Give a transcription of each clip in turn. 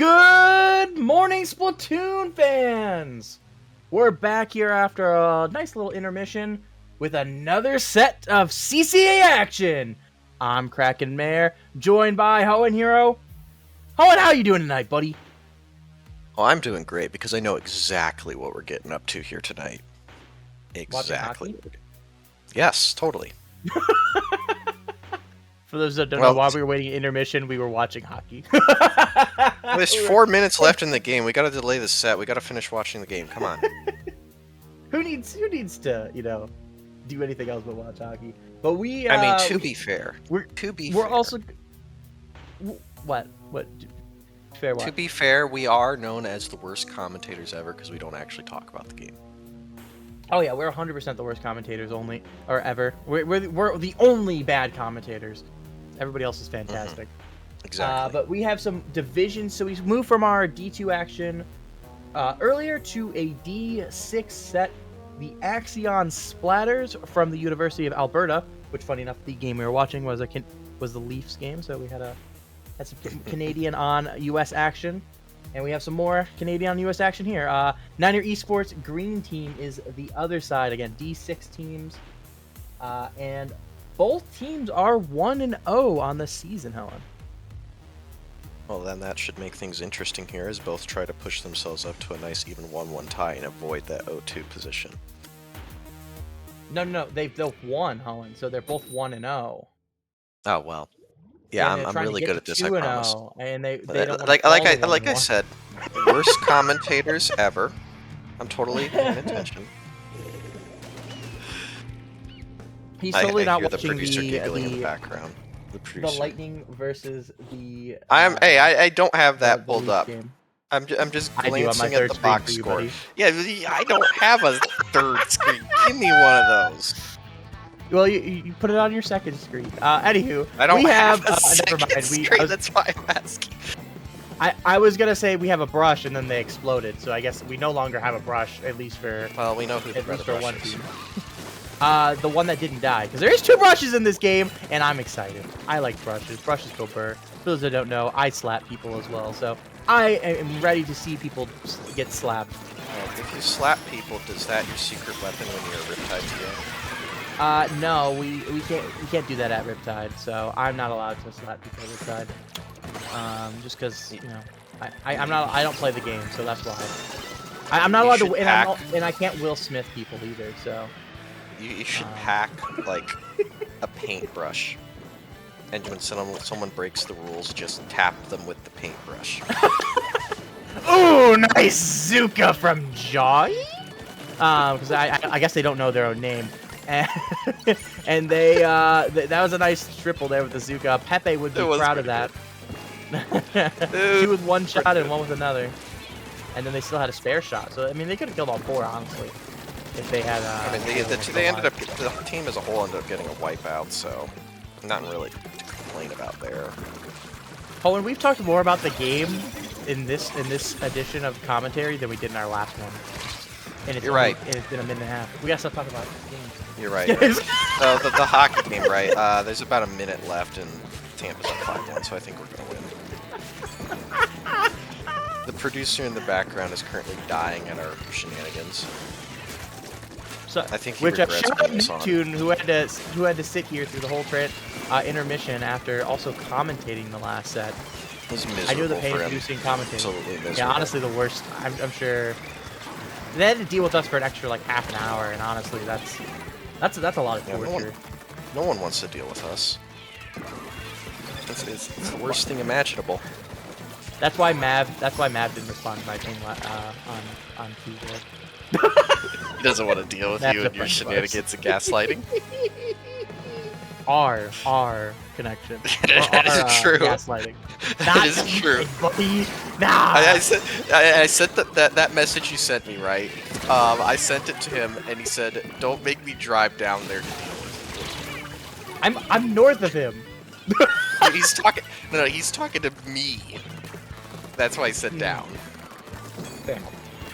Good morning, Splatoon fans! We're back here after a nice little intermission with another set of CCA action. I'm Kraken Mare, joined by HoeenHero. Hoeen, how you doing tonight, buddy? Oh, I'm doing great because I know exactly what we're getting up to here tonight. Exactly. Yes, totally. For those that don't know, while we were waiting intermission, we were watching hockey. There's 4 minutes left in the game. We gotta delay the set. We gotta finish watching the game. Come on. Who needs to, do anything else but watch hockey? But we. I mean, to be fair. We're also. What? Fair what? To be fair, we are known as the worst commentators ever because we don't actually talk about the game. Oh yeah, we're 100% the worst commentators ever. We're the only bad commentators. Everybody else is fantastic. Exactly. But we have some divisions, so we moved from our D2 action earlier to a D6 set, the Axion Splatters from the University of Alberta, which, funny enough, the game we were watching was the Leafs game, so we had some Canadian on U.S. action. And we have some more Canadian U.S. action here. Niner Esports green team is the other side. Again, D6 teams. And both teams are 1-0 on the season, Helen. Well, then that should make things interesting here as both try to push themselves up to a nice even 1-1 tie and avoid that 0-2 position. No. They've won, Helen. So they're both 1-0. Oh, well. Yeah, I'm really good at this, I promise. And they don't like I said, worst commentators ever. I'm totally paying attention. He's totally not watching the producer giggling in the background. The Lightning versus the. I don't have that pulled up. Game. I'm just glancing at the box score. Yeah, I don't have a third screen. Give me one of those. Well, you put it on your second screen. Anywho, I don't have a never mind. screen. That's why I'm asking. I was gonna say we have a brush, and then they exploded. So I guess we no longer have a brush, at least for. Well, we know who the one team. The one that didn't die, because there is 2 brushes in this game, and I'm excited. I like brushes. Brushes go burr. For those that don't know, I slap people as well, so I am ready to see people get slapped. If you slap people, does that your secret weapon when you're a Riptide game? No, we can't do that at Riptide, so I'm not allowed to slap people at Riptide. Just because I don't play the game, so that's why. I'm not allowed to, and I can't Will Smith people either. So you should pack like a paintbrush, and when someone breaks the rules, just tap them with the paintbrush. Ooh, nice Zuka from Joy. Because I guess they don't know their own name. And that was a nice triple there with the Zuka. Pepe would be proud of that. 2 with 1 shot and 1 with another. And then they still had a spare shot. So, I mean, they could have killed all 4, honestly. If they had... they ended up... The team as a whole ended up getting a wipeout, so... Nothing really to complain about there. Oh, and we've talked more about the game in this edition of commentary than we did in our last one. And You're right. And it's been a minute and a half. We gotta stop talking about games. You're right. So the hockey game, right? There's about a minute left, and Tampa's up 5-1, so I think we're gonna win. The producer in the background is currently dying at our shenanigans. So, I think he regrets putting this on. Neptune, who had to sit here through the whole intermission after also commentating the last set. It was miserable. I knew the pain of producing commentating. Absolutely miserable. Yeah, honestly, the worst. I'm sure. They had to deal with us for an extra like half an hour, and honestly, that's a lot of torture. No one wants to deal with us. It's the worst thing imaginable. That's why Mav didn't respond to my thing on Tuesday. He doesn't want to deal with you and your shenanigans and gaslighting. Our connection. That is true. Gaslighting. That is true. Nah. I sent that message you sent me, right? I sent it to him, and he said, "Don't make me drive down there to deal with you." I'm north of him. He's talking. No, he's talking to me. That's why he said down.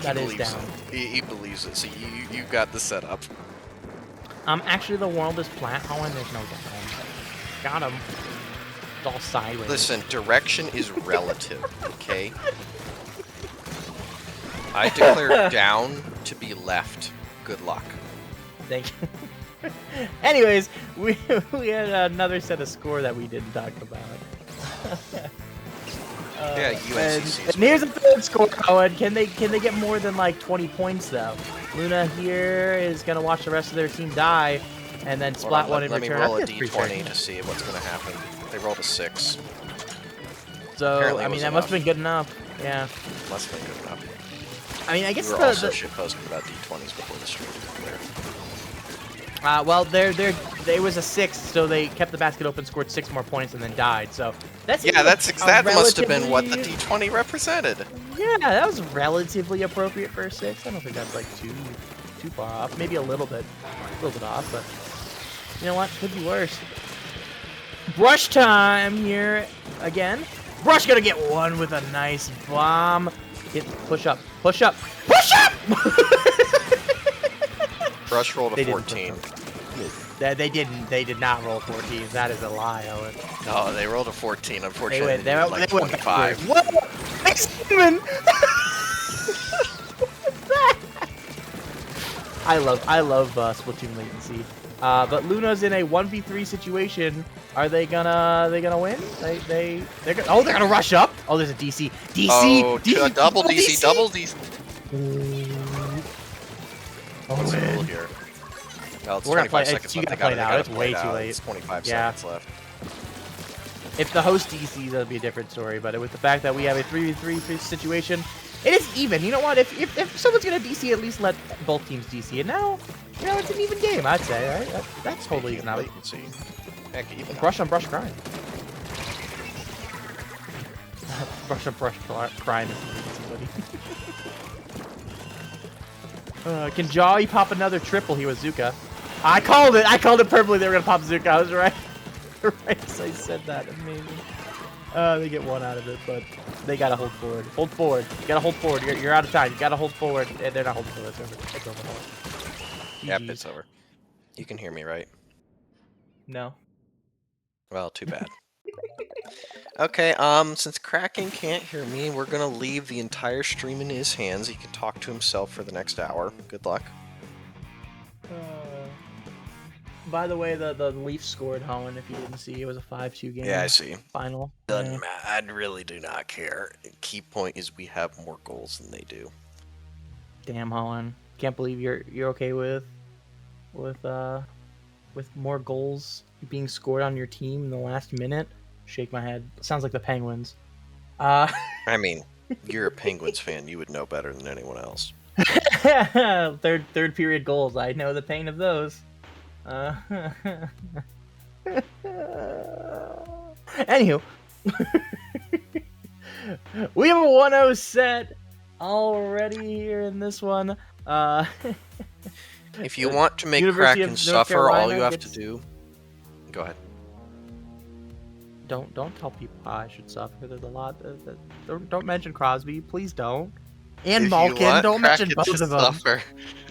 That is down. He believes it. So you got the setup. Actually, the world is flat. Oh, and there's no down. Got him. It's all sideways. Listen, direction is relative, okay? I declare down to be left. Good luck. Thank you. Anyways, we had another set of score that we didn't talk about. Yeah, UNCC. And here's the third score, Owen. Can they get more than like 20 points though? Luna here is gonna watch the rest of their team die, and then splat one in return. return. Let me roll a d20 to see what's gonna happen. They rolled a 6. So Apparently I mean that must have been good enough. Yeah. Must have been good enough. I mean I guess we were also shitposting about d20s before the stream. Well, there was a 6, so they kept the basket open, scored 6 more points, and then died. So that's that must have been what the d20 represented. Yeah, that was relatively appropriate for a 6. I don't think that's like too far off. Maybe a little bit off, but you know what? Could be worse. Brush time here again. Brush gonna get one with a nice bomb. Push up. Brush rolled a 14. They did not roll 14. That is a lie, Owen. No, they rolled a 14. Unfortunately, they went like 25. What? Steven! I love Splatoon latency. But Luna's in a 1v3 situation. Are they gonna win? They're gonna rush up. Oh, there's a DC. DC. Double DC. Oh, what's the rule here? Well, it's 25 seconds you left. gotta play it out. It's way too late. It's 25 seconds left. If the host DCs, that'll be a different story. But with the fact that we have a 3v3 situation, it is even. You know what? If someone's gonna DC, at least let both teams DC. And now, it's an even game. I'd say, right? That's totally even out. Heck, even brush on brush crime. Brush on brush crime. Can Jawy pop another triple here with Zuka? I called it perfectly. They were gonna pop Zuka. I was right. Right as I said that. Amazing. They get one out of it, but they gotta hold forward. Hold forward. You gotta hold forward. You're out of time. You gotta hold forward. They're not holding forward. It's over. Yep, it's over. You can hear me, right? No. Well, too bad. Okay, since Kraken can't hear me, we're gonna leave the entire stream in his hands. He can talk to himself for the next hour. Good luck. By the way, the Leafs scored, Hohen, if you didn't see. It was a 5-2 game. Yeah, I see. Final. Doesn't matter. I really do not care. Key point is we have more goals than they do. Damn, Hohen. Can't believe you're okay with more goals being scored on your team in the last minute. Shake my head. Sounds like the Penguins. I mean, you're a Penguins fan. You would know better than anyone else. third period goals. I know the pain of those. Anywho, we have a 1-0 set already here in this one. If you want to make University Kraken of North suffer, Carolina all you have to do... Go ahead. Don't tell people how I should suffer. There's a lot. Don't mention Crosby, please don't. And Malkin, don't mention both of them.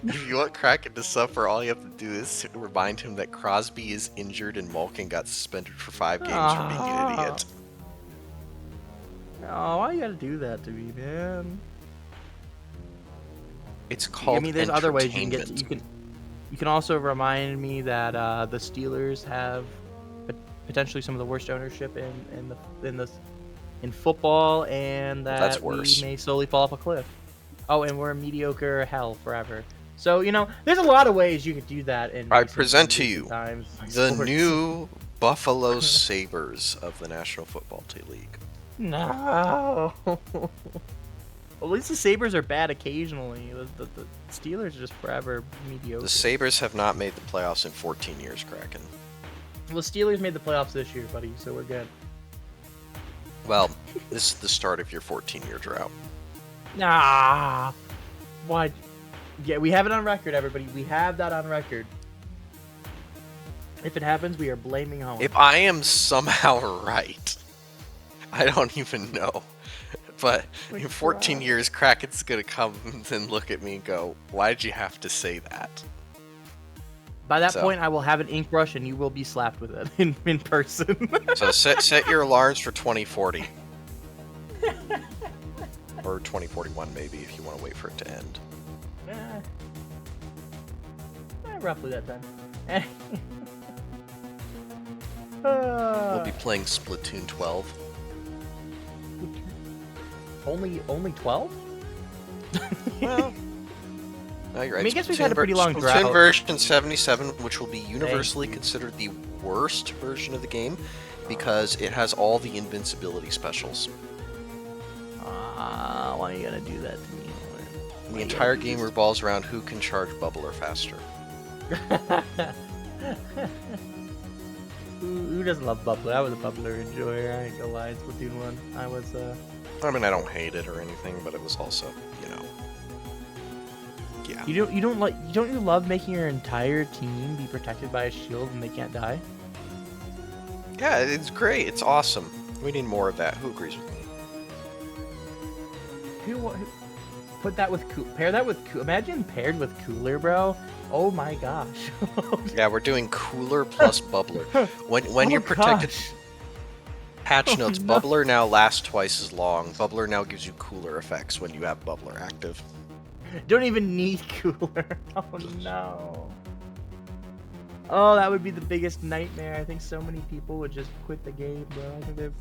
If you want Kraken to suffer, all you have to do is remind him that Crosby is injured and Malkin got suspended for 5 games for being an idiot. Oh, why you gotta do that to me, man? It's called. I mean, there's other ways you can get. You can also remind me that the Steelers have potentially some of the worst ownership in football, and that we may slowly fall off a cliff. Oh, and we're mediocre hell forever. So there's a lot of ways you could do that. I present to you the new Buffalo Sabres of the National Football League. No. At least the Sabres are bad occasionally. The Steelers are just forever mediocre. The Sabres have not made the playoffs in 14 years, Kraken. Well, the Steelers made the playoffs this year, buddy, so we're good. Well, this is the start of your 14-year drought. Nah. Why? Yeah, we have it on record, everybody. We have that on record. If it happens, we are blaming home. If I am somehow right, I don't even know. But in 14 years, Kraken's going to come and look at me and go, why did you have to say that? By that So- point, I will have an ink brush, and you will be slapped with it in person. So set your alarms for 2040. Or 2041 maybe, if you want to wait for it to end. Roughly that time. We'll be playing Splatoon 12. Only 12? Well, no, you're right. I mean, I guess we've had a pretty long Splatoon drought. version 77, which will be universally considered the worst version of the game because it has all the invincibility specials. Why are you gonna do that to me? The entire game revolves around who can charge Bubbler faster. Who doesn't love Bubbler? I was a Bubbler enjoyer. I ain't gonna lie. It's Splatoon 1. I was, I mean, I don't hate it or anything, but it was also, you know, yeah. You don't you love making your entire team be protected by a shield and they can't die? Yeah, it's great. It's awesome. We need more of that. Who agrees with me? Who put that with pair that with imagine paired with Cooler, bro. Oh my gosh. Yeah, we're doing Cooler plus Bubbler. When you're protected, Gosh. patch notes, no. Bubbler now lasts twice as long. Bubbler now gives you cooler effects when you have Bubbler active. Don't even need Cooler. Oh no. Oh, that would be the biggest nightmare. I think so many people would just quit the game, bro. I think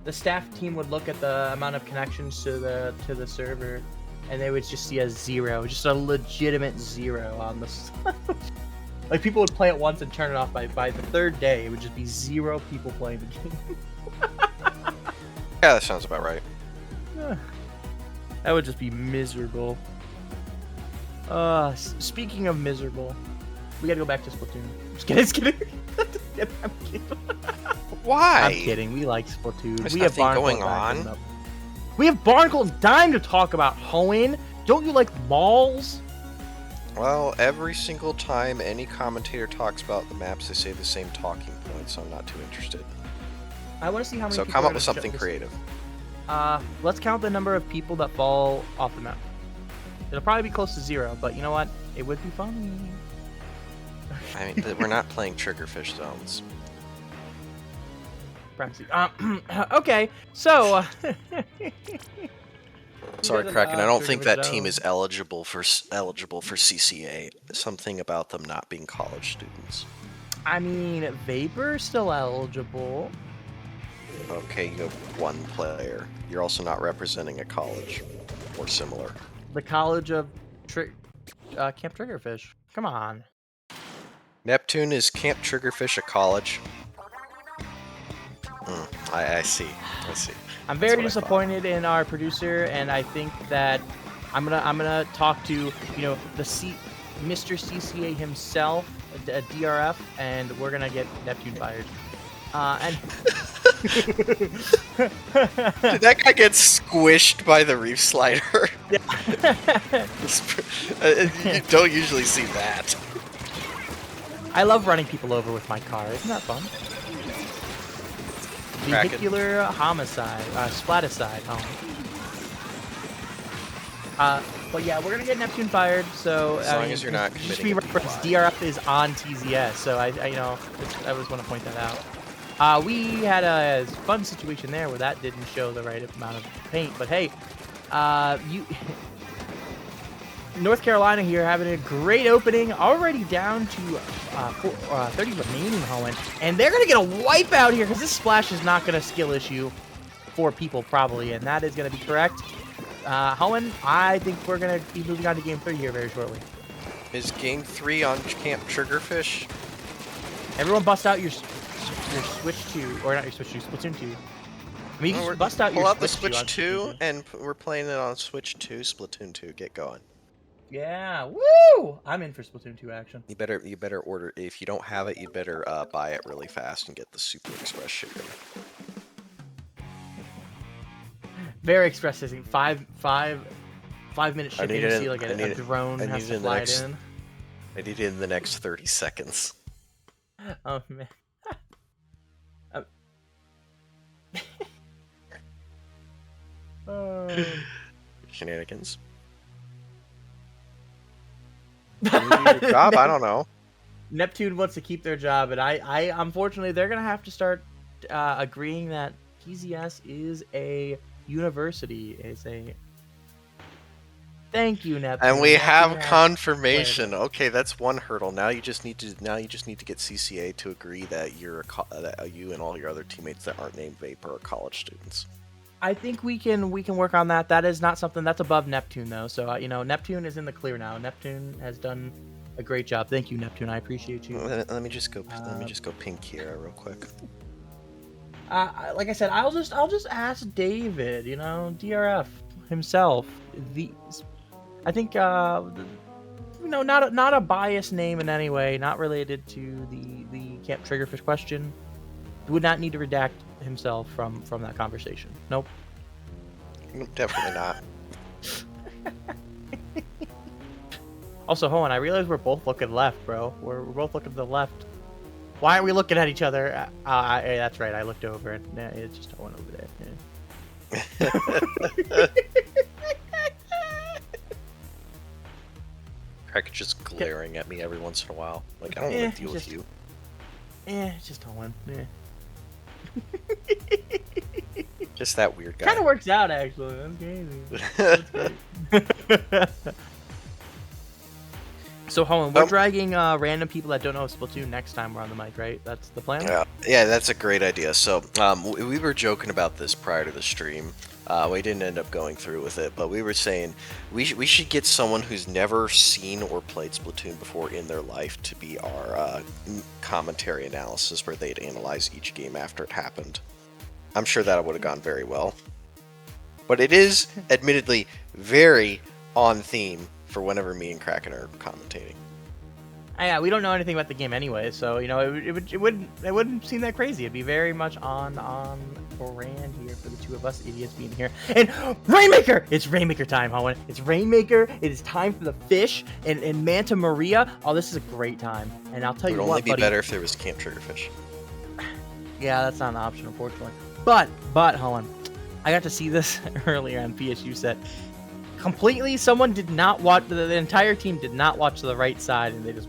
the staff team would look at the amount of connections to the server, and they would just see a 0, just a legitimate 0 on the. Like people would play it once and turn it off. By the third day, it would just be 0 people playing the game. Yeah, that sounds about right. That would just be miserable. Speaking of miserable, we gotta go back to Splatoon. Just kidding. I'm kidding. Why? I'm kidding. We like Splatoon. There's we have nothing Barnacle going on. Up. We have Barnacle and Dime to talk about. Hoenn, don't you like balls? Well, every single time any commentator talks about the maps, they say the same talking points, so I'm not too interested. I want to see how many. So people come are up with gonna something this. creative. Let's count the number of people that fall off the map. It'll probably be close to 0, but you know what? It would be funny. I mean, we're not playing Triggerfish zones. Perhaps. Okay, so. Sorry, Kraken. I don't think that team zones. is eligible for CCA. Something about them not being college students. I mean, Vapor's still eligible. Okay, you have one player. You're also not representing a college or similar. The College of Camp Triggerfish. Come on. Neptune is Camp Triggerfish a college? I see. I see. I'm That's very what I thought. disappointed in our producer, and I think that I'm gonna talk to Mr. CCA himself, DRF, and we're gonna get Neptune fired. And Did that guy get squished by the reef slider? You don't usually see that. I love running people over with my car. Isn't that fun? Kraken. Vehicular homicide, splaticide. But yeah, we're gonna get Neptune fired. So As long as you're not just committing be a referenced, DUI. DRF is on TZS. So I just want to point that out. We had a fun situation there where that didn't show the right amount of paint. But hey, North Carolina here having a great opening, already down to 30 remaining, Hoenn, and they're gonna get a wipeout here because this splash is not gonna skill issue 4 people probably, and that is gonna be correct. Hoenn, I think we're gonna be moving on to game 3 here very shortly. Is game 3 on Camp Triggerfish? Everyone bust out your Switch 2, or not your Switch 2, Splatoon 2. I mean, you just bust out Pull your out the Switch Switch 2, 2 on Splatoon. and we're playing it on Switch 2, Splatoon 2. Get going. Yeah, woo! I'm in for Splatoon 2 action. You better order. If you don't have it, you better buy it really fast and get the Super Express shipping. Very expressing. 5-minute shipping. You see like a drone has to fly it in. I need it in the next 30 seconds. Oh man. Shenanigans. your job? I don't know. Neptune wants to keep their job, and I unfortunately, they're gonna have to start agreeing that TZS is a university. Thank you, Neptune. And we have Neptune confirmation. Okay, that's one hurdle. Now you just need to get CCA to agree that that you and all your other teammates that aren't named Vapor are college students. I think we can work on that. That is not something that's above Neptune though. So Neptune is in the clear now. Neptune has done a great job. Thank you, Neptune. I appreciate you. Let me just go ping Kira real quick. Like I said, I'll just ask David. DRF himself. I think not a biased name in any way, not related to the Camp Triggerfish question. Would not need to redact himself from that conversation. Nope. Definitely not. Also, Hoen, I realize we're both looking left, bro. We're both looking to the left. Why aren't we looking at each other? That's right. I looked over and it's just Hoen over there. Kraken's just glaring at me every once in a while. Like, I don't want to deal with you. It's just Hoen. Just that weird guy. Kind of works out, actually. That's crazy. That's great. So, Hoen, we're dragging random people that don't know Splatoon next time we're on the mic, right? That's the plan? Yeah, that's a great idea. So, we were joking about this prior to the stream. We didn't end up going through with it, but we were saying we should get someone who's never seen or played Splatoon before in their life to be our commentary analysis, where they'd analyze each game after it happened. I'm sure that would have gone very well. But it is, admittedly, very on theme for whenever me and Kraken are commentating. Yeah, we don't know anything about the game anyway, so it wouldn't seem that crazy. It'd be very much on brand here for the two of us idiots being here. And Rainmaker! It's Rainmaker time, Hoen. It's Rainmaker. It is time for the fish and Manta Maria. Oh, this is a great time. And I'll tell you what, buddy. It would only be better if there was Camp Triggerfish. Yeah, that's not an option, unfortunately. But Hoen, I got to see this earlier on PSU set. Completely, someone did not watch. The entire team did not watch to the right side, and they just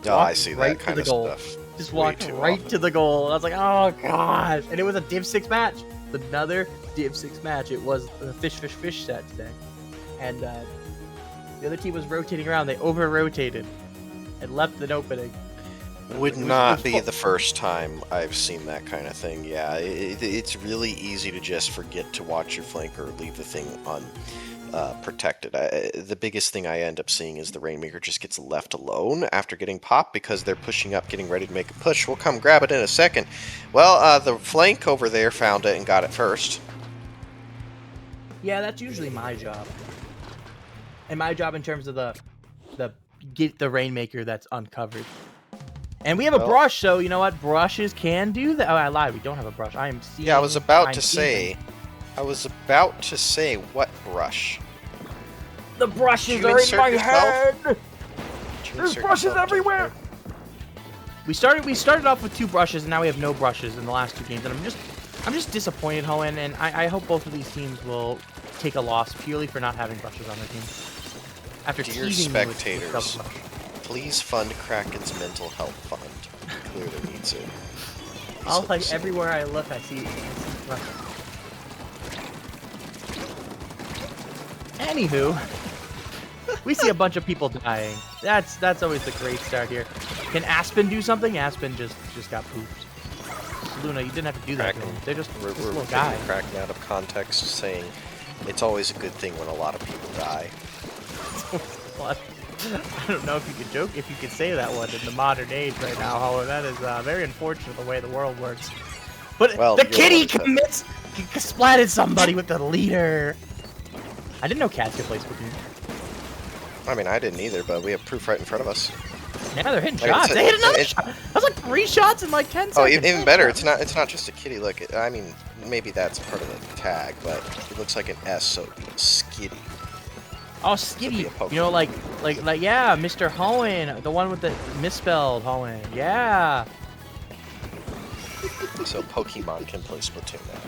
I see right that kind of goal. stuff. Just walked right to the goal. And I was like, oh gosh! And it was a Div 6 match. Another Div 6 match. It was the fish set today, and the other team was rotating around. They over-rotated and left an opening. Would not be the first time I've seen that kind of thing. Yeah, it's really easy to just forget to watch your flank or leave the thing protected. The biggest thing I end up seeing is the Rainmaker just gets left alone after getting popped because they're pushing up, getting ready to make a push. We'll come grab it in a second. Well, the flank over there found it and got it first. Yeah, that's usually my job. And my job in terms of the get the Rainmaker that's uncovered. And we have a brush, so you know what? Brushes can do that. Oh, I lied. We don't have a brush. I am seeing. Yeah, I was about to say, what brush? The brushes are in my head. There's brushes everywhere. We started off with 2 brushes, and now we have no brushes in the last 2 games. And I'm just disappointed, Hoen. And I hope both of these teams will take a loss purely for not having brushes on their team. After Dear spectators, please fund Kraken's mental health fund. He clearly needs it. Everywhere I look, I see brushes. Anywho, we see a bunch of people dying. That's always the great start here. Can Aspen do something? Aspen just got pooped. Luna, you didn't have to do that. They're just a little guy. Kraken out of context, saying it's always a good thing when a lot of people die. I don't know if you could say that one in the modern age right now, Hoen. That is very unfortunate the way the world works. But the kitty splatted somebody with the leader. I didn't know cats could play Splatoon. I mean, I didn't either, but we have proof right in front of us. Yeah, they're hitting shots. They hit another shot. That was like 3 shots in like 10 seconds. Oh, even better. It's not just a kitty. Look, I mean, maybe that's part of the tag, but it looks like an S, so skitty. Oh, skitty. You know, like yeah, Mr. Hoen, the one with the misspelled Hoen. Yeah. So Pokemon can play Splatoon now.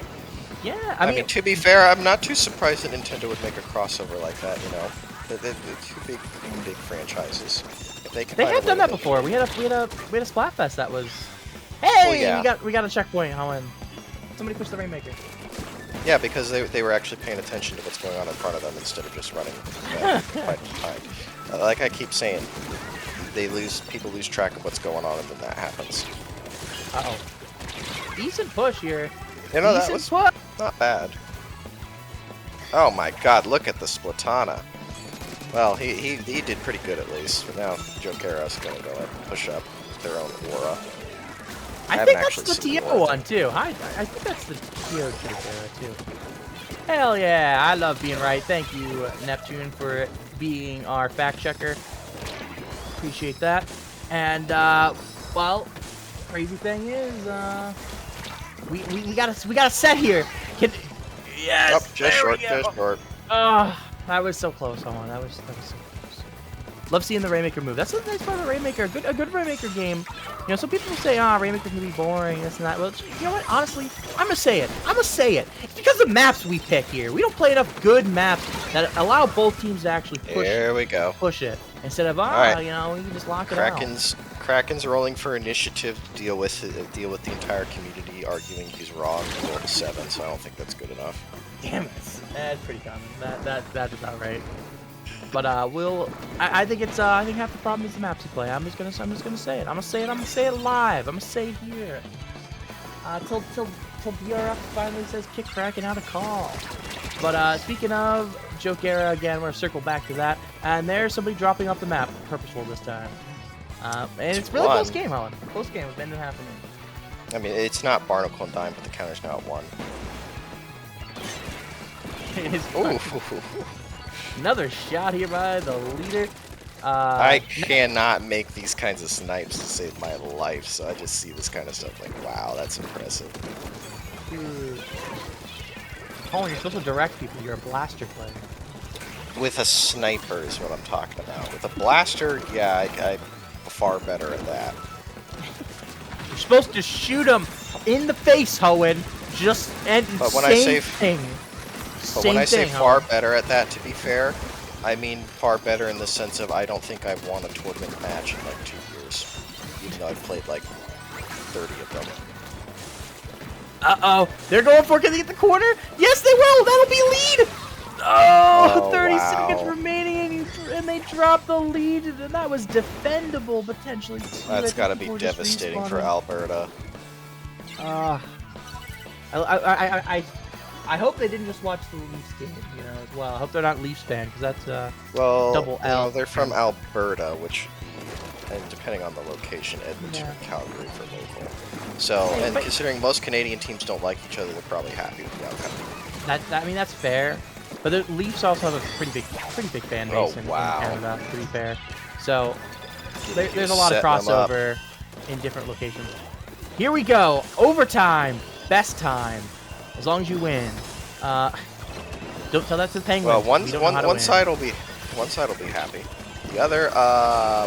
Yeah, I mean, to be fair, I'm not too surprised that Nintendo would make a crossover like that. You know, they're two big franchises. They can They find have a way done to that make before. it. We had a Splatfest that was. Hey, yeah. we got a checkpoint, Hoenn. Somebody push the Rainmaker. Yeah, because they were actually paying attention to what's going on in front of them instead of just running right behind. Like I keep saying, people lose track of what's going on, and then that happens. Uh-oh. Decent push here. You know, that Decent was push. not bad. Oh my god, look at the Splatana. Well, he did pretty good at least, but now Jokero's gonna go and push up their own aura. I think that's the TO one too. I think that's the TO Jokero too. Hell yeah, I love being right. Thank you, Neptune, for being our fact checker. Appreciate that. And well, crazy thing is, we got a set here. Yes. Oh, just short, just short. That was so close, Hoenn. That was so close. Love seeing the Rainmaker move. That's a nice part of the Rainmaker. A good Rainmaker game. You know, some people say, Rainmaker can be boring, this and that. Well, you know what? Honestly, I'm gonna say it. It's because of maps we pick here. We don't play enough good maps that allow both teams to actually push. There we go. Push it instead of right. you know, we can just lock it out. Kraken's rolling for initiative. Deal with the entire community arguing he's wrong. He rolled a 7, so I don't think that's good enough. Damn it. That's pretty common. That's about right. But I think it's I think half the problem is the maps you play. I'm just gonna say it. I'm gonna say it live. I'm gonna say it here. Till BRF finally says kick Kraken out of call. But speaking of Jokera again, we're gonna circle back to that. And there's somebody dropping off the map, purposeful this time. And it's really close game, Hoenn. Close game with ended happening. I mean, it's not Barnacle and Dime, but the counter's now at 1. It is. Ooh. Another shot here by the leader. I cannot make these kinds of snipes to save my life, so I just see this kind of stuff like, wow, that's impressive. Hoenn, you're supposed to direct people. You're a blaster player. With a sniper is what I'm talking about. With a blaster, yeah, I'm far better at that. You're supposed to shoot them in the face, Hoenn. But when I say far better at that, to be fair, I mean far better in the sense of I don't think I've won a tournament match in like 2 years, even though I've played like 30 of them. Uh-oh, they're going for it. Can they get the corner? Yes, they will. That'll be lead. Oh, 30 seconds remaining, and they drop the lead, and that was defendable potentially. That's got to be devastating for Alberta. I hope they didn't just watch the Leafs game, you know, as well. I hope they're not Leafs fan, because that's double L. No, they're from Alberta, which, and depending on the location, Edmonton and Calgary for local. So, and considering most Canadian teams don't like each other, they're probably happy with the outcome. I mean, that's fair. But the Leafs also have a pretty big fan base in Canada, to be fair. So there's a lot of crossover in different locations. Here we go, overtime, best time. As long as you win. Don't tell that to the Penguins. Well, one side will be happy. The other,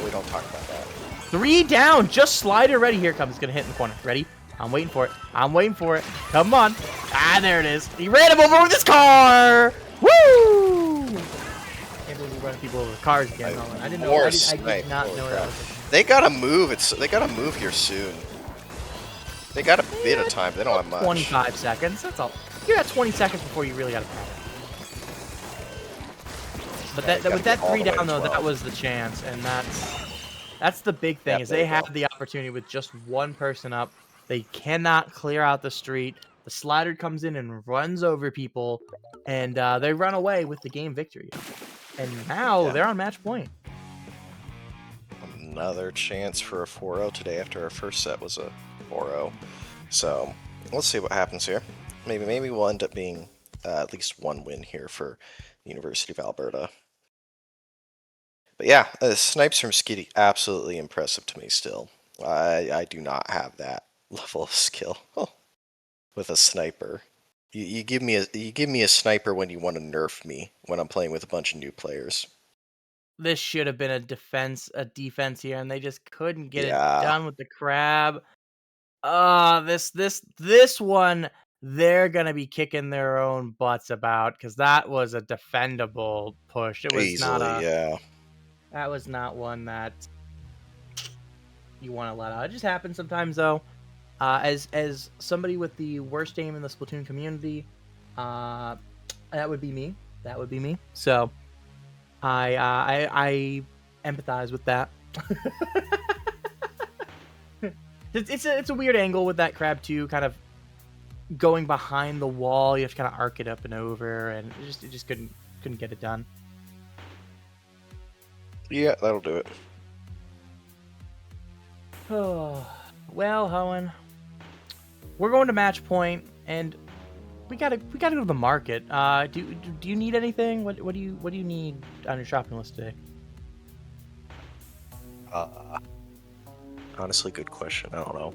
we don't talk about that. 3 down, just slider ready. Here it comes. It's gonna hit in the corner. Ready? I'm waiting for it. Come on. There it is. He ran him over with his car. Woo! Can't believe we're running people over with cars again. I didn't know. I did not know that was. They gotta move. They gotta move here soon. They got a bit of time. They don't have much. 25 seconds. That's all. You got 20 seconds before you really got to panic. But with that 3 down though, that was the chance, and that's the big thing is they have the opportunity with just one person up. They cannot clear out the street. The slider comes in and runs over people, and they run away with the game victory. And now they're on match point. Another chance for a 4-0 today after our first set was a 4-0. So let's see what happens here. Maybe we'll end up being at least one win here for the University of Alberta. But yeah, snipes from Skitty, absolutely impressive to me still. I do not have that level of skill with a sniper. You give me a sniper when you want to nerf me when I'm playing with a bunch of new players. This should have been a defense here, and they just couldn't get it done with the crab. This one they're gonna be kicking their own butts about, because that was a defendable push. It was easily, that was not one that you want to let out. It just happens sometimes, though. As somebody with the worst aim in the Splatoon community, that would be me. That would be me. So I empathize with that. It's a weird angle with that crab too, kind of going behind the wall. You have to kind of arc it up and over, and it just couldn't get it done. Yeah, that'll do it. Oh, well, Hoenn, we're going to match point, and we gotta go to the market. Do you need anything? What do you need on your shopping list today? Honestly, good question. I don't know.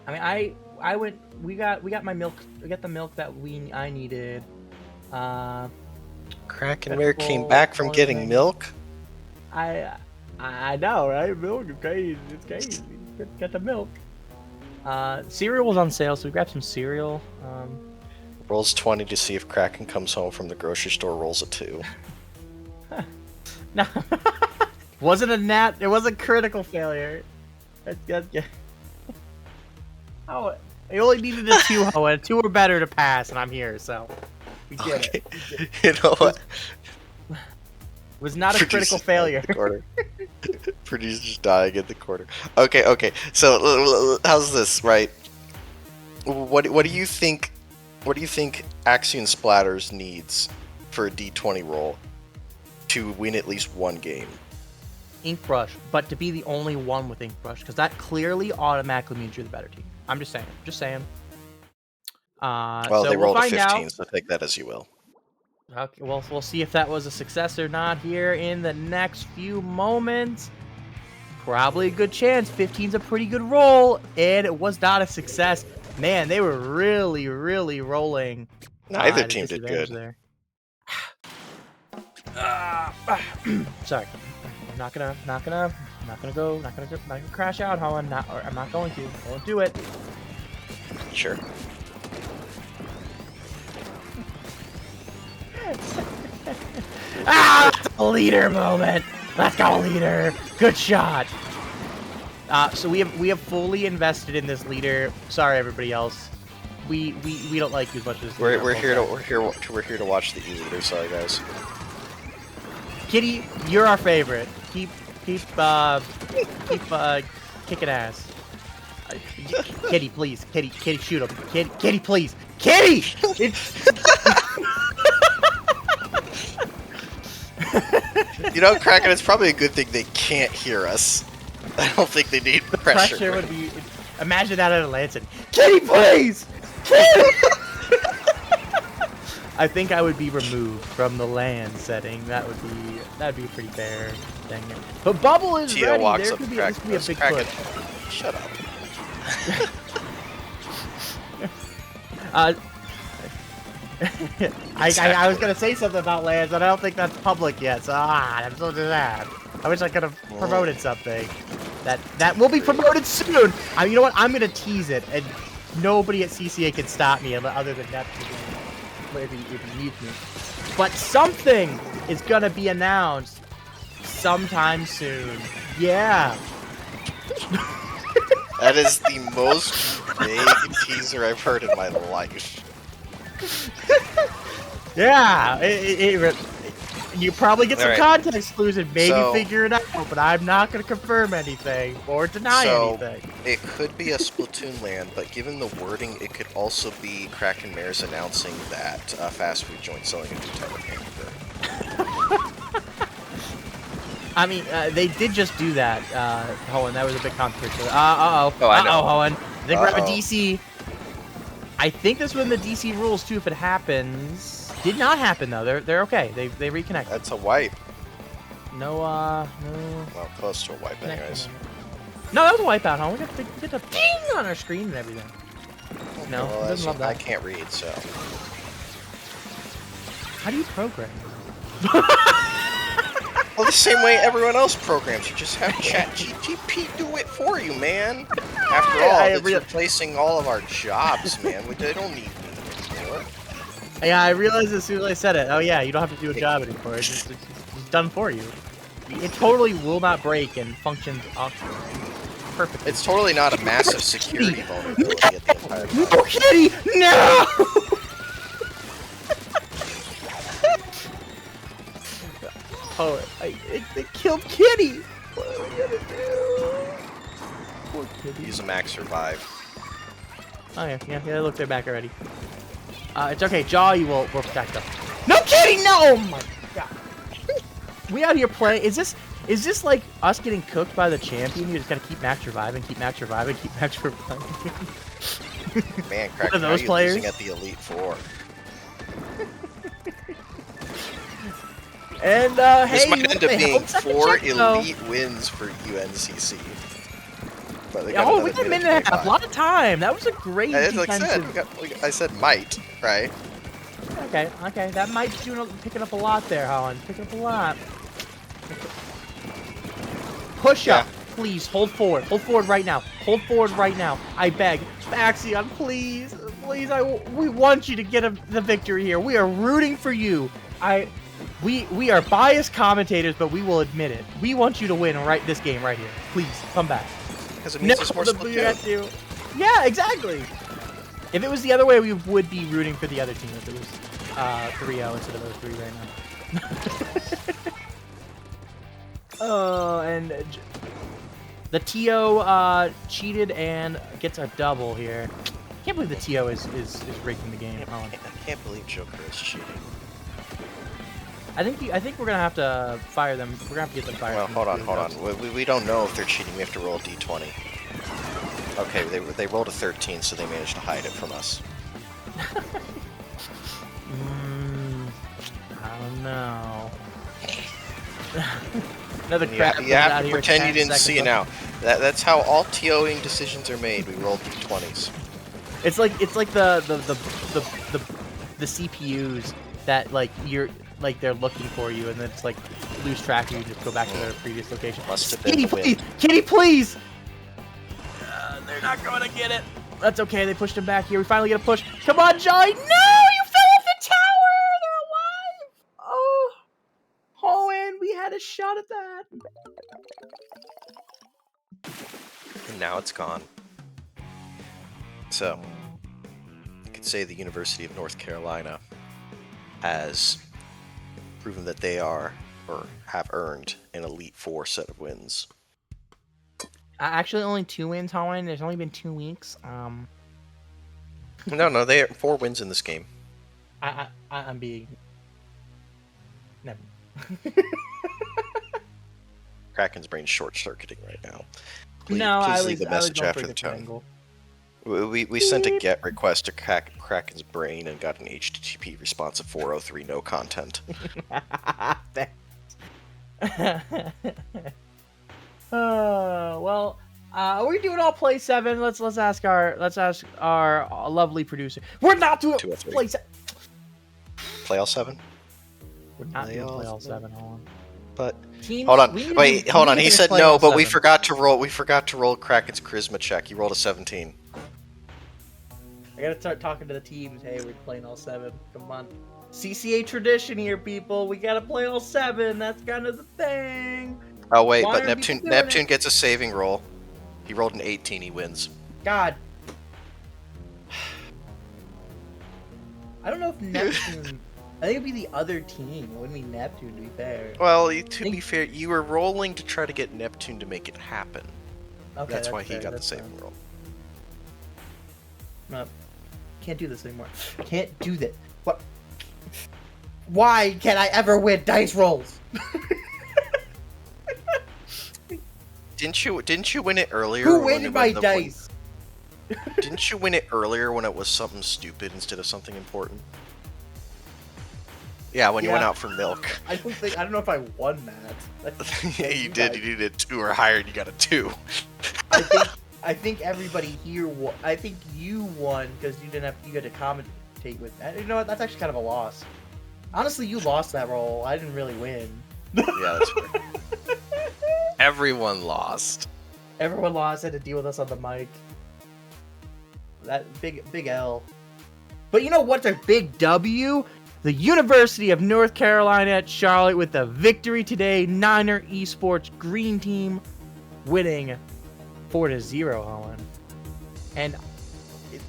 I mean, I went. We got my milk. We got the milk that I needed. Kraken Mare came back from getting milk. I know, right? Milk is crazy. It's crazy. Get the milk. Cereal was on sale, so we grabbed some cereal. Rolls 20 to see if Kraken comes home from the grocery store. Rolls a 2. No, wasn't a nat. It was a critical failure. Yeah. Oh, I only needed a 2, Hoenn. 2 were better to pass, and I'm here, so we did it. You know what? It was not a critical failure. Producer's dying at the corner. Okay. So how's this, right? What do you think? What do you think Axion Splatters needs for a D20 roll to win at least one game? Ink brush, but to be the only one with ink brush, because that clearly automatically means you're the better team. I'm just saying. Well, so they rolled we'll a 15, out. so take that as you will. Okay, well, we'll see if that was a success or not here in the next few moments. Probably a good chance. 15's a pretty good roll, and it was not a success. Man, they were really, really rolling. Neither team did good. There. Sorry, I'm not gonna crash out, Hoenn. I'm not going to. I won't do it. Sure. That's a leader moment. Let's go, leader. Good shot. So we have fully invested in this leader. Sorry, everybody else. We don't like you as much as we're here to watch the E-leader. Sorry, guys. Kitty, you're our favorite. Keep kicking ass. Kitty, please. Kitty, shoot him. Kitty, please. Kitty! You know, Kraken, it's probably a good thing they can't hear us. I don't think they need pressure. Pressure would be... Imagine that at a Lancet. Kitty, please! Kitty! I think I would be removed from the land setting. That'd be a pretty fair thing. But Bubble is Tia ready. Walks There up could be, Kraken, this could be a big Kraken. push. Shut up. I was gonna say something about lands, but I don't think that's public yet. So I'm so sad. I wish I could have promoted something. That will be promoted soon. You know what? I'm gonna tease it, and nobody at CCA can stop me other than that. If he needs me. But something is gonna be announced sometime soon. Yeah. That is the most vague teaser I've heard in my life. Yeah, you probably get some Alright. context exclusive, maybe So- figure it out, but I'm not going to confirm anything or deny anything. It could be a Splatoon land, but given the wording, it could also be Kraken Mare's announcing that fast food joint selling a new type of hamburger. I mean, they did just do that, Hoenn. That was a big controversy. Oh, I know. Hoenn. They grab a DC. I think this was in the DC rules too. If it happens, did not happen though. They're okay. They reconnect. That's a wipe. No. Well, close to a wipe, anyways. No, that was a wipeout, huh? We get the ding on our screen and everything. No, Well, doesn't love that. I can't read, so. How do you program? Well, the same way everyone else programs. You just have ChatGPT do it for you, man. After all, it's replacing all of our jobs, man. They don't need me anymore. Yeah, I realized as soon as I said it. Oh yeah, you don't have to do a job anymore. It's done for you. It totally will not break and functions optimally. perfectly. It's totally not a massive security vulnerability at the entire time. No, Kitty! No! Oh, it killed Kitty! What are we gonna do? Poor Kitty. Use a max survive. Oh yeah, look, they're back already. It's okay, Jaw, you will protect them. No, Kitty, no! Oh my god. We out here playing, is this like us getting cooked by the champion? You just gotta keep max reviving, keep max reviving, keep max reviving. Man, Kraken, those how are players? you losing at the Elite Four? And This hey, might end up being 4 check, though. elite wins for UNCC. But they Yeah, got oh, another we got a minute and a half. A lot of time. That was a great Like defensive. I said might, right? Okay. That might be picking up a lot there, Holland. Picking up a lot. Push up, please. Hold forward. Hold forward right now. Hold forward right now. I beg. Axion, please. Please, we want you to get the victory here. We are rooting for you. We are biased commentators, but we will admit it. We want you to win this game right here. Please, come back. Because it means it's more split. Yeah, exactly. If it was the other way, we would be rooting for the other team. If it was 3-0 instead of 0-3 right now. Oh, and the TO cheated and gets a double here. Can't believe the TO is rigging the game. I can't believe Joker is cheating. I think we're gonna have to fire them. We're gonna have to get them fired. Well, hold on. We don't know if they're cheating. We have to roll a d20. Okay, they rolled a 13, so they managed to hide it from us. I don't know. Another crap. You have to pretend you didn't see it now. That's how all TOing decisions are made. We roll d20s. It's like the CPUs that they're looking for you, and then it's like lose track of you, just go back to their previous location. Must have been Kitty, please! They're not going to get it. That's okay. They pushed him back here. We finally get a push. Come on, Johnny! No, you fell off the tower. They're alive. Oh, Hoenn, we had a shot at that. And now it's gone. So, you could say the University of North Carolina has proven that they are, or have earned, an Elite Four set of wins. Actually, only 2 wins, Hoenn. There's only been 2 weeks. No, they are 4 wins in this game. I'm being... Never. Kraken's brain's short-circuiting right now. Please leave the message after the tone. We sent a GET request to Kraken's brain and got an HTTP response of 403 no content. Well, are we doing all play 7? Let's ask our lovely producer. We're not doing play 7. Play all 7? We're not doing play all 7. Hold on. But teams, hold on. He said no, but we 7. forgot to roll. We forgot to roll Kraken's charisma check. He rolled a 17. I gotta start talking to the teams. Hey, we're playing all 7. Come on. CCA tradition here, people. We gotta play all 7. That's kind of the thing. Oh wait, but Neptune gets a saving roll. He rolled an 18. He wins. God. I don't know if Neptune. I think it'd be the other team. It wouldn't be Neptune, to be fair. Well, to be fair, you were rolling to try to get Neptune to make it happen. Okay, that's why he got the saving roll. No, can't do this anymore. Can't do that. What? Why can't I ever win dice rolls? Didn't you win it earlier? Who wins my dice? Didn't you win it earlier when it was something stupid instead of something important? Yeah, when you went out for milk. I don't know if I won that. Yeah, you did. You needed a 2 or higher, and you got a 2. I think everybody here won. I think you won because you had to commentate with that. You know what? That's actually kind of a loss. Honestly, you lost that roll. I didn't really win. Yeah, that's fair. Everyone lost. Everyone lost. Had to deal with us on the mic. That big L. But you know what's a big W? The University of North Carolina at Charlotte with the victory today. Niner Esports Green Team winning 4-0, Owen. And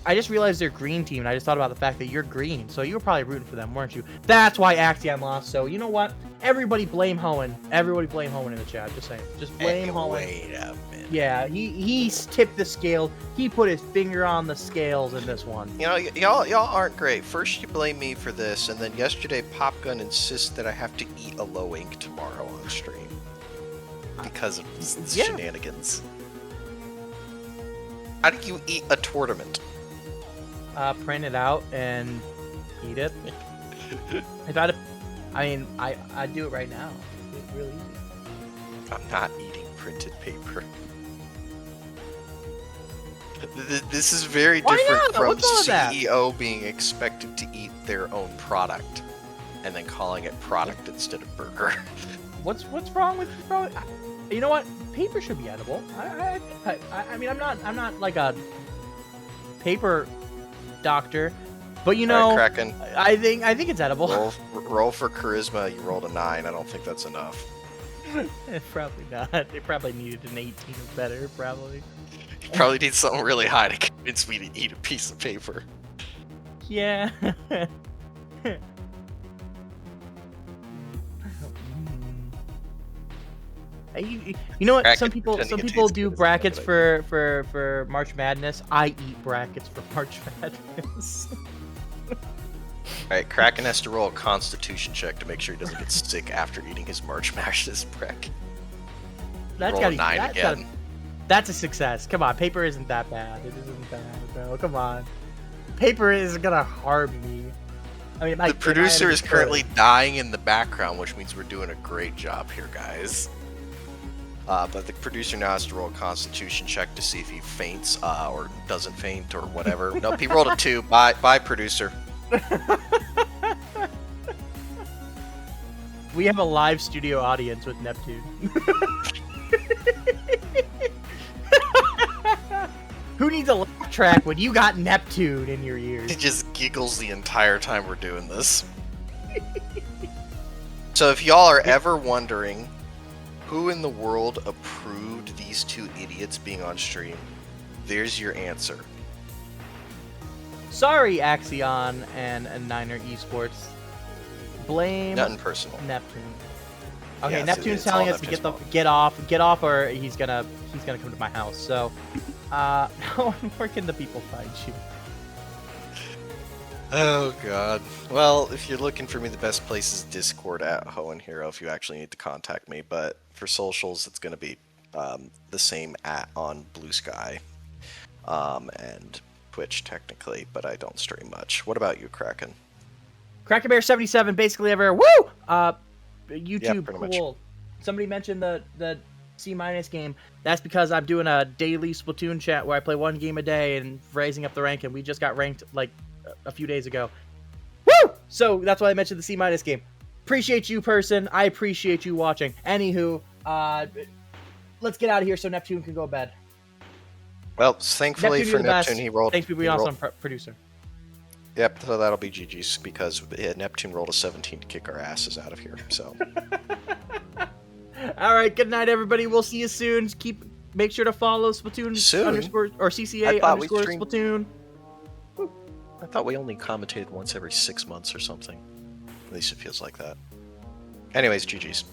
I just realized they're green team, and I just thought about the fact that you're green, so you were probably rooting for them, weren't you? That's why Axion lost. So you know what? Everybody blame Hoenn. Everybody blame Hoenn in the chat. Just saying. Just blame Hoenn. Wait a minute. Yeah, he tipped the scale. He put his finger on the scales in this one. You know, y'all aren't great. First you blame me for this, and then yesterday Popgun insists that I have to eat a low ink tomorrow on stream because of shenanigans. How do you eat a tournament? Print it out and eat it. I'd do it right now. It's really easy. I'm not eating printed paper. This is very different from CEO being expected to eat their own product and then calling it product instead of burger. What's wrong with you know what? Paper should be edible. I mean, I'm not like a paper doctor, but you know, right, Kraken, I think it's edible. Roll for charisma. You rolled a 9. I don't think that's enough. Probably not. They probably needed an 18 or better. Probably. You probably need something really high to convince me to eat a piece of paper. Yeah. You know what? Some people do brackets for March Madness. I eat brackets for March Madness. Alright, Kraken has to roll a constitution check to make sure he doesn't get sick after eating his March Madness bracket. That's roll a 9 again. That's a success. Come on, paper isn't that bad. It isn't bad, bro. Come on. Paper is gonna harm me. I mean, the producer is currently dying in the background, which means we're doing a great job here, guys. But the producer now has to roll a constitution check to see if he faints or doesn't faint or whatever. Nope, he rolled a 2. Bye, producer. We have a live studio audience with Neptune. Who needs a laugh track when you got Neptune in your ears? He just giggles the entire time we're doing this. So if y'all are ever wondering who in the world approved these two idiots being on stream, there's your answer. Sorry, Axion and Niner Esports. Blame nothing personal. Neptune. Okay, yes, Neptune's telling us to get off, or he's gonna come to my house. So, where can the people find you? Oh god. Well, if you're looking for me, the best place is Discord at HoeenHero if you actually need to contact me. But for socials, it's gonna be the same on Blue Sky, and Twitch technically, but I don't stream much. What about you, Kraken? Kraken Mare 77, basically everywhere. Woo! YouTube, yeah, cool. much. Somebody mentioned the C- game. That's because I'm doing a daily Splatoon chat where I play one game a day and raising up the rank, and we just got ranked like a few days ago. Woo! So that's why I mentioned the C- game. Appreciate you, person. I appreciate you watching. Anywho, let's get out of here so Neptune can go to bed. Well, thankfully for Neptune, he rolled. Thanks for being awesome, producer. Yep, so that'll be GG's because Neptune rolled a 17 to kick our asses out of here. So. All right, good night, everybody. We'll see you soon. Make sure to follow Splatoon _ or CCA _ Splatoon. I thought we only commentated once every 6 months or something. At least it feels like that. Anyways, GG's.